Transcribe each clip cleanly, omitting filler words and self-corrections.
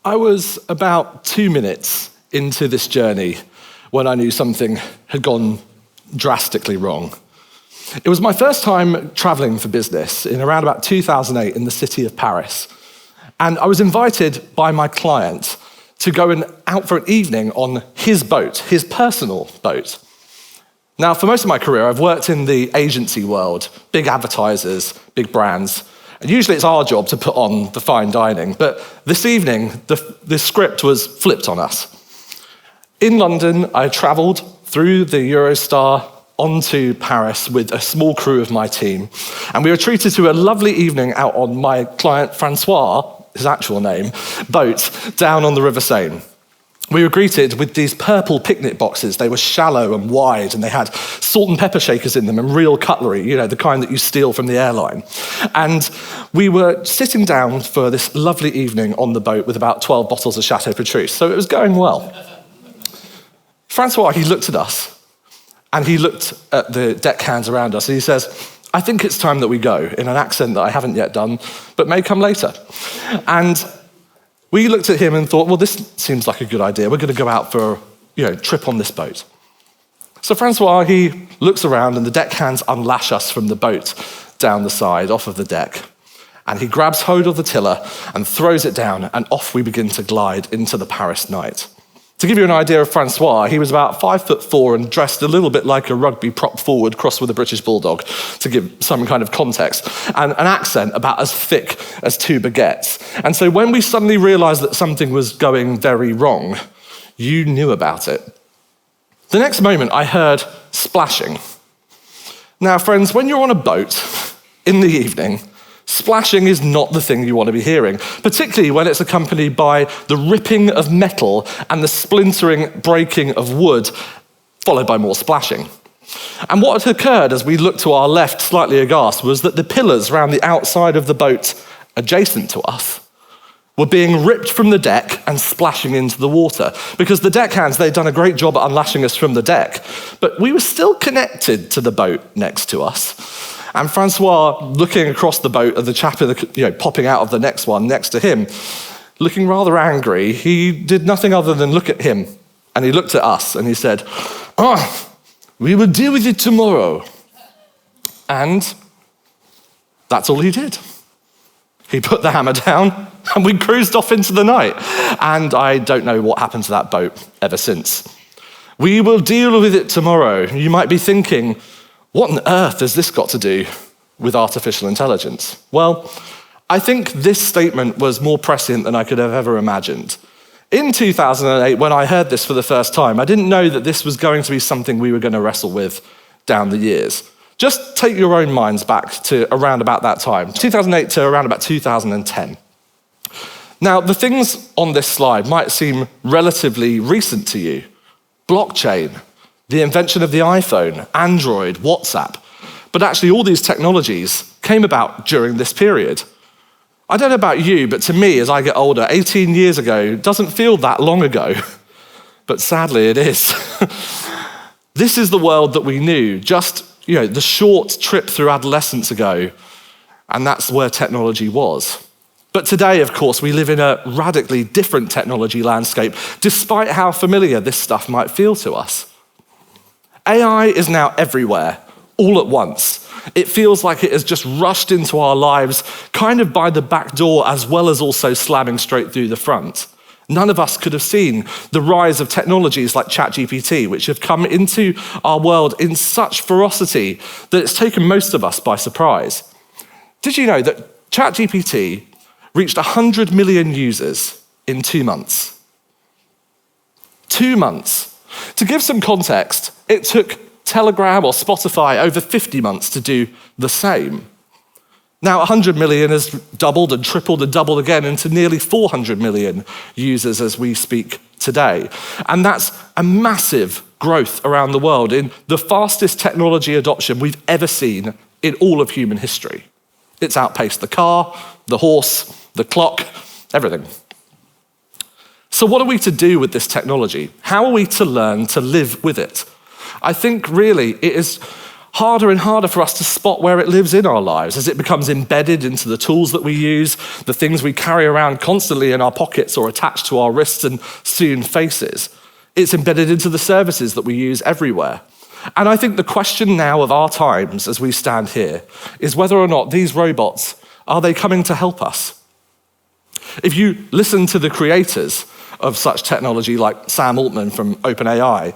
I was about 2 minutes into this journey when I knew something had gone drastically wrong. It was my first time traveling for business in around about 2008 in the city of Paris. And I was invited by my client to go out for an evening on his boat, his personal boat. Now, for most of my career, I've worked in the agency world, big advertisers, big brands. And usually it's our job to put on the fine dining, but this evening, the script was flipped on us. In London, I traveled through the Eurostar onto Paris with a small crew of my team, and we were treated to a lovely evening out on my client Francois, his actual name, boat down on the River Seine. We were greeted with these purple picnic boxes. They were shallow and wide, and they had salt and pepper shakers in them and real cutlery, the kind that you steal from the airline. And we were sitting down for this lovely evening on the boat with about 12 bottles of Chateau Petrus, so it was going well. Francois, he looked at us, and he looked at the deckhands around us, and he says, "I think it's time that we go," in an accent that I haven't yet done, but may come later. And we looked at him and thought, well, this seems like a good idea. We're going to go out for a trip on this boat. So Francois, he looks around and the deckhands unlash us from the boat down the side, off of the deck. And he grabs hold of the tiller and throws it down, and off we begin to glide into the Paris night. To give you an idea of Francois, he was about 5'4" and dressed a little bit like a rugby prop forward crossed with a British bulldog, to give some kind of context, and an accent about as thick as 2 baguettes. And so when we suddenly realized that something was going very wrong, you knew about it. The next moment, I heard splashing. Now, friends, when you're on a boat in the evening, splashing is not the thing you want to be hearing, particularly when it's accompanied by the ripping of metal and the splintering, breaking of wood, followed by more splashing. And what had occurred as we looked to our left, slightly aghast, was that the pillars around the outside of the boat adjacent to us were being ripped from the deck and splashing into the water, because the deckhands, they'd done a great job at unlashing us from the deck, but we were still connected to the boat next to us. And Francois, looking across the boat at the chap popping out of the next one next to him, looking rather angry, he did nothing other than look at him. And he looked at us and he said, "We will deal with it tomorrow." And that's all he did. He put the hammer down and we cruised off into the night. And I don't know what happened to that boat ever since. We will deal with it tomorrow. You might be thinking, what on earth has this got to do with artificial intelligence? Well, I think this statement was more prescient than I could have ever imagined. In 2008, when I heard this for the first time, I didn't know that this was going to be something we were going to wrestle with down the years. Just take your own minds back to around about that time, 2008 to around about 2010. Now, the things on this slide might seem relatively recent to you. Blockchain, the invention of the iPhone, Android, WhatsApp. But actually all these technologies came about during this period. I don't know about you, but to me, as I get older, 18 years ago doesn't feel that long ago. But sadly, it is. This is the world that we knew, just the short trip through adolescence ago, and that's where technology was. But today, of course, we live in a radically different technology landscape, despite how familiar this stuff might feel to us. AI is now everywhere, all at once. It feels like it has just rushed into our lives, kind of by the back door, as well as also slamming straight through the front. None of us could have seen the rise of technologies like ChatGPT, which have come into our world in such ferocity that it's taken most of us by surprise. Did you know that ChatGPT reached 100 million users in 2 months? 2 months. To give some context, it took Telegram or Spotify over 50 months to do the same. Now 100 million has doubled and tripled and doubled again into nearly 400 million users as we speak today. And that's a massive growth around the world in the fastest technology adoption we've ever seen in all of human history. It's outpaced the car, the horse, the clock, everything. So what are we to do with this technology? How are we to learn to live with it? I think really it is harder and harder for us to spot where it lives in our lives as it becomes embedded into the tools that we use, the things we carry around constantly in our pockets or attached to our wrists and soon faces. It's embedded into the services that we use everywhere. And I think the question now of our times as we stand here is whether or not these robots, are they coming to help us? If you listen to the creators of such technology like Sam Altman from OpenAI,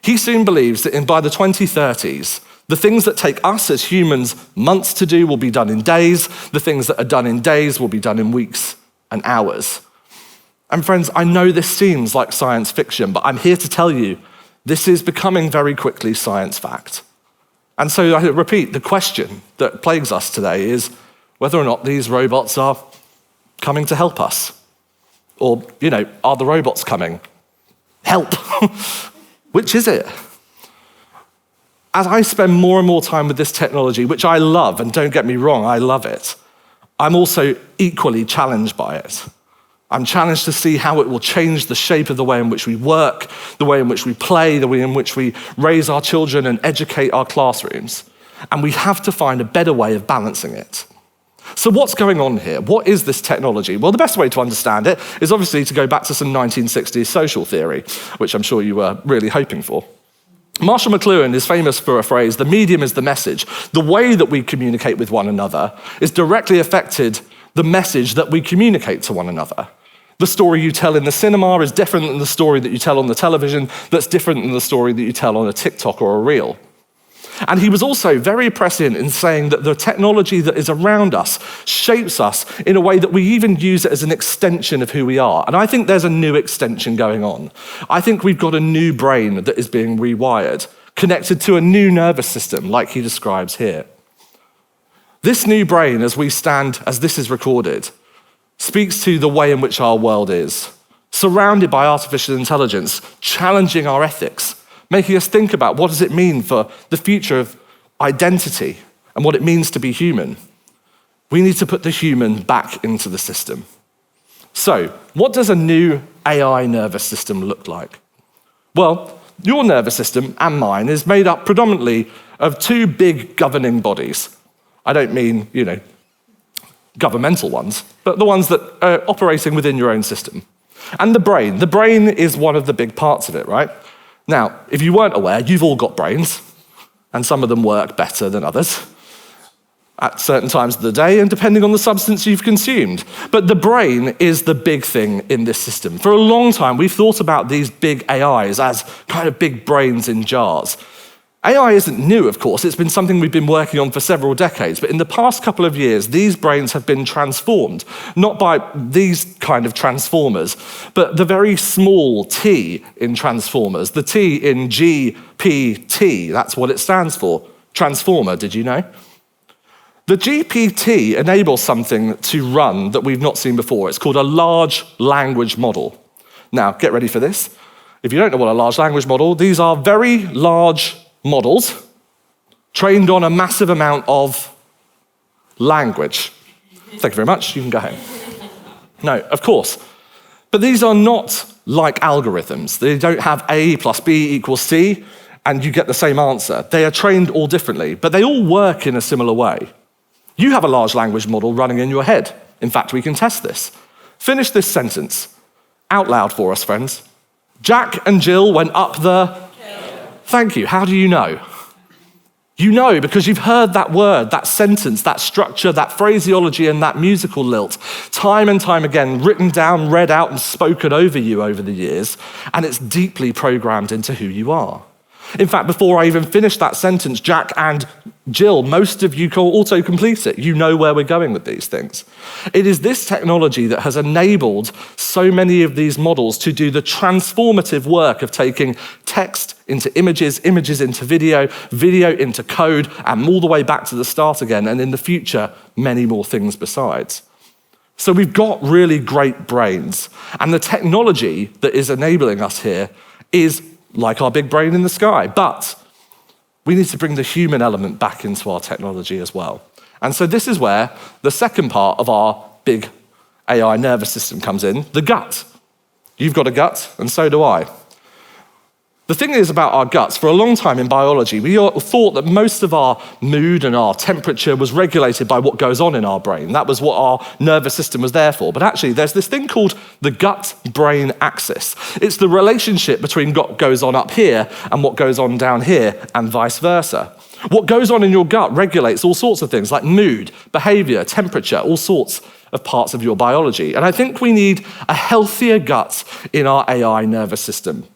he soon believes that by the 2030s, the things that take us as humans months to do will be done in days. The things that are done in days will be done in weeks and hours. And friends, I know this seems like science fiction, but I'm here to tell you, this is becoming very quickly science fact. And so I repeat, the question that plagues us today is whether or not these robots are coming to help us. Or, are the robots coming? Help. Which is it? As I spend more and more time with this technology, which I love, and don't get me wrong, I love it, I'm also equally challenged by it. I'm challenged to see how it will change the shape of the way in which we work, the way in which we play, the way in which we raise our children and educate our classrooms. And we have to find a better way of balancing it. So what's going on here? What is this technology? Well, the best way to understand it is obviously to go back to some 1960s social theory, which I'm sure you were really hoping for. Marshall McLuhan is famous for a phrase, the medium is the message. The way that we communicate with one another is directly affected the message that we communicate to one another. The story you tell in the cinema is different than the story that you tell on the television, that's different than the story that you tell on a TikTok or a reel. And he was also very prescient in saying that the technology that is around us shapes us in a way that we even use it as an extension of who we are. And I think there's a new extension going on. I think we've got a new brain that is being rewired, connected to a new nervous system, like he describes here. This new brain, as we stand, as this is recorded, speaks to the way in which our world is, surrounded by artificial intelligence, challenging our ethics, making us think about what does it mean for the future of identity and what it means to be human. We need to put the human back into the system. So, what does a new AI nervous system look like? Well, your nervous system and mine is made up predominantly of two big governing bodies. I don't mean, governmental ones, but the ones that are operating within your own system. And the brain is one of the big parts of it, right? Now, if you weren't aware, you've all got brains, and some of them work better than others at certain times of the day and depending on the substance you've consumed. But the brain is the big thing in this system. For a long time, we've thought about these big AIs as kind of big brains in jars. AI isn't new, of course. It's been something we've been working on for several decades. But in the past couple of years, these brains have been transformed, not by these kind of transformers, but the very small t in transformers, the t in GPT, that's what it stands for. Transformer, did you know? The GPT enables something to run that we've not seen before. It's called a large language model. Now, get ready for this. If you don't know what a large language model, these are very large models trained on a massive amount of language. Thank you very much, you can go home. No, of course. But these are not like algorithms. They don't have A plus B equals C, and you get the same answer. They are trained all differently, but they all work in a similar way. You have a large language model running in your head. In fact, we can test this. Finish this sentence out loud for us, friends. Jack and Jill went up the... Thank you. How do you know? You know because you've heard that word, that sentence, that structure, that phraseology, and that musical lilt time and time again, written down, read out, and spoken over you over the years, and it's deeply programmed into who you are. In fact, before I even finish that sentence, Jack and Jill, most of you can auto-complete it. You know where we're going with these things. It is this technology that has enabled so many of these models to do the transformative work of taking text into images, images into video, video into code, and all the way back to the start again, and in the future, many more things besides. So we've got really great brains, and the technology that is enabling us here is like our big brain in the sky, but we need to bring the human element back into our technology as well. And so this is where the second part of our big AI nervous system comes in, the gut. You've got a gut, and so do I. The thing is about our guts, for a long time in biology, we thought that most of our mood and our temperature was regulated by what goes on in our brain. That was what our nervous system was there for. But actually, there's this thing called the gut-brain axis. It's the relationship between what goes on up here and what goes on down here, and vice versa. What goes on in your gut regulates all sorts of things like mood, behavior, temperature, all sorts of parts of your biology. And I think we need a healthier gut in our AI nervous system.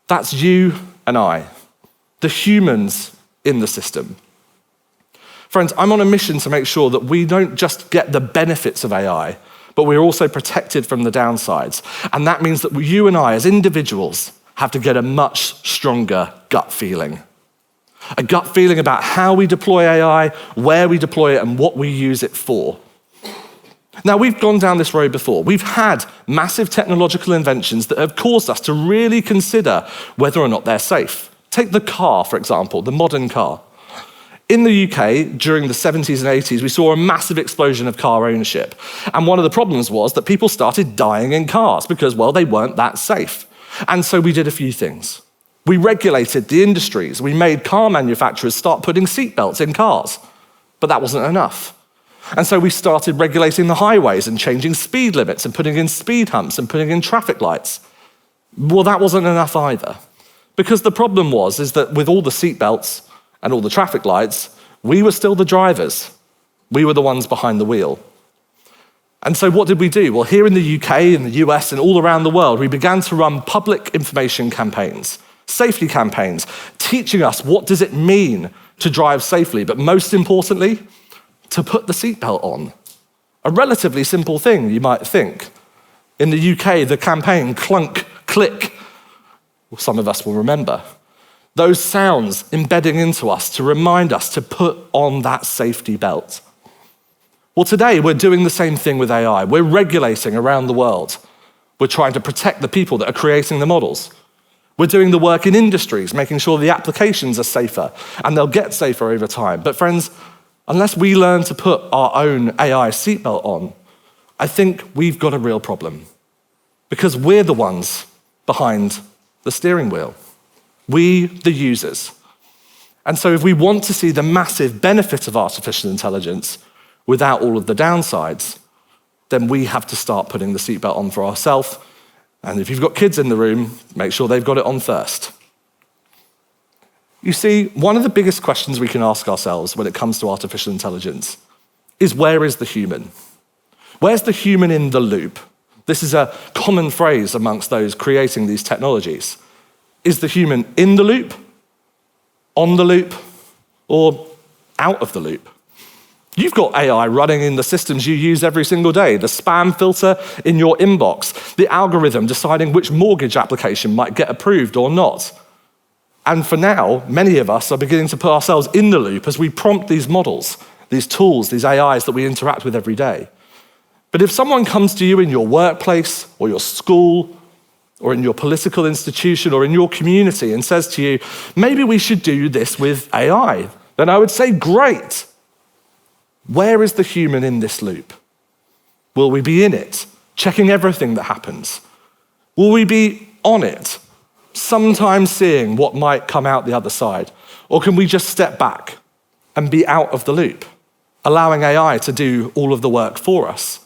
That's you and I, the humans in the system. Friends, I'm on a mission to make sure that we don't just get the benefits of AI, but we're also protected from the downsides. And that means that you and I, as individuals, have to get a much stronger gut feeling. A gut feeling about how we deploy AI, where we deploy it, and what we use it for. Now, we've gone down this road before. We've had massive technological inventions that have caused us to really consider whether or not they're safe. Take the car, for example, the modern car. In the UK, during the 70s and 80s, we saw a massive explosion of car ownership. And one of the problems was that people started dying in cars because, well, they weren't that safe. And so we did a few things. We regulated the industries. We made car manufacturers start putting seatbelts in cars. But that wasn't enough. And so we started regulating the highways and changing speed limits and putting in speed humps and putting in traffic lights. Well, that wasn't enough either. Because the problem is that with all the seatbelts and all the traffic lights, we were still the drivers. We were the ones behind the wheel. And so what did we do? Well, here in the UK, in the US, and all around the world, we began to run public information campaigns, safety campaigns, teaching us what does it mean to drive safely, but most importantly, to put the seatbelt on. A relatively simple thing, you might think. In the UK, the campaign clunk, click, well, some of us will remember. Those sounds embedding into us to remind us to put on that safety belt. Well, today we're doing the same thing with AI. We're regulating around the world. We're trying to protect the people that are creating the models. We're doing the work in industries, making sure the applications are safer, and they'll get safer over time. But friends, unless we learn to put our own AI seatbelt on, I think we've got a real problem. Because we're the ones behind the steering wheel. We, the users. And so if we want to see the massive benefit of artificial intelligence without all of the downsides, then we have to start putting the seatbelt on for ourselves. And if you've got kids in the room, make sure they've got it on first. You see, one of the biggest questions we can ask ourselves when it comes to artificial intelligence is, where is the human? Where's the human in the loop? This is a common phrase amongst those creating these technologies. Is the human in the loop, on the loop, or out of the loop? You've got AI running in the systems you use every single day, the spam filter in your inbox, the algorithm deciding which mortgage application might get approved or not. And for now, many of us are beginning to put ourselves in the loop as we prompt these models, these tools, these AIs that we interact with every day. But if someone comes to you in your workplace or your school or in your political institution or in your community and says to you, maybe we should do this with AI, then I would say, great. Where is the human in this loop? Will we be in it, checking everything that happens? Will we be on it, sometimes seeing what might come out the other side? Or can we just step back and be out of the loop, allowing AI to do all of the work for us?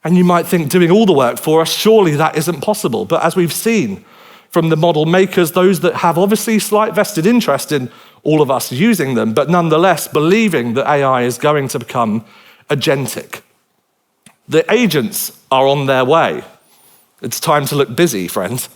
And you might think, doing all the work for us, surely that isn't possible. But as we've seen from the model makers, those that have obviously slight vested interest in all of us using them, but nonetheless believing that AI is going to become agentic. The agents are on their way. It's time to look busy, friends.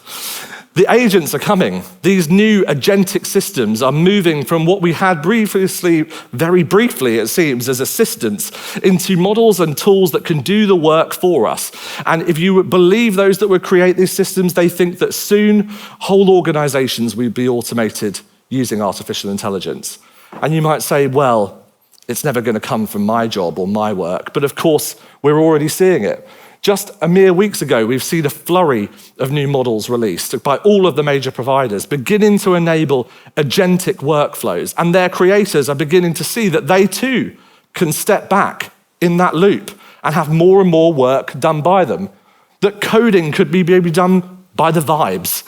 The agents are coming. These new agentic systems are moving from what we had previously, very briefly it seems, as assistants, into models and tools that can do the work for us. And if you believe those that would create these systems, they think that soon whole organizations will be automated using artificial intelligence. And you might say, well, it's never going to come from my job or my work. But of course, we're already seeing it. Just a mere weeks ago, we've seen a flurry of new models released by all of the major providers, beginning to enable agentic workflows. And their creators are beginning to see that they too can step back in that loop and have more and more work done by them. That coding could be maybe done by the vibes.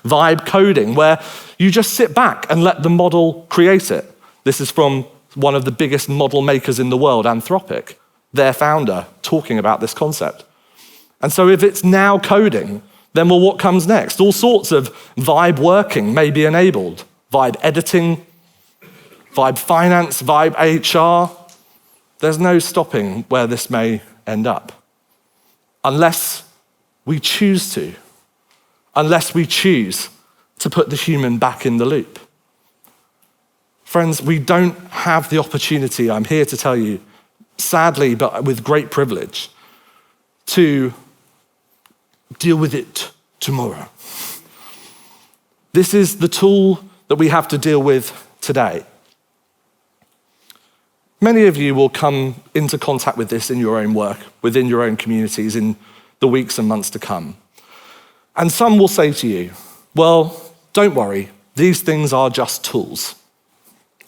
vibe coding, where you just sit back and let the model create it. This is from one of the biggest model makers in the world, Anthropic, their founder, talking about this concept. And so if it's now coding, then well, what comes next? All sorts of vibe working may be enabled. Vibe editing, vibe finance, vibe HR. There's no stopping where this may end up. Unless we choose to. Unless we choose to put the human back in the loop. Friends, we don't have the opportunity, I'm here to tell you, sadly, but with great privilege, to deal with it tomorrow. This is the tool that we have to deal with today. Many of you will come into contact with this in your own work, within your own communities in the weeks and months to come. And some will say to you, well, don't worry, these things are just tools.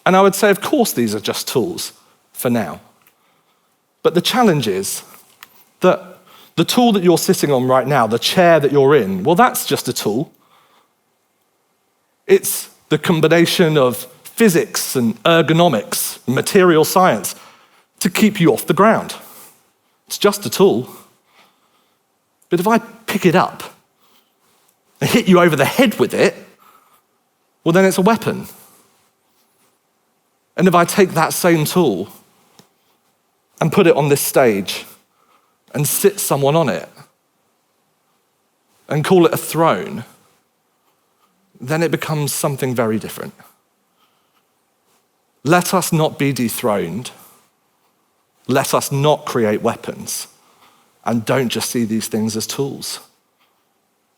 And I would say, of course, these are just tools for now. But the challenge is that the tool that you're sitting on right now, the chair that you're in, well, that's just a tool. It's the combination of physics and ergonomics, material science, to keep you off the ground. It's just a tool. But if I pick it up and hit you over the head with it, well, then it's a weapon. And if I take that same tool and put it on this stage and sit someone on it and call it a throne, then it becomes something very different. Let us not be dethroned. Let us not create weapons. And don't just see these things as tools.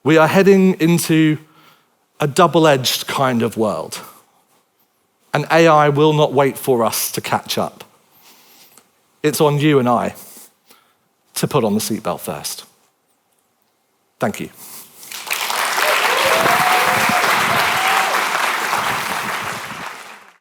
We are heading into a double-edged kind of world. And AI will not wait for us to catch up. It's on you and I to put on the seatbelt first. Thank you.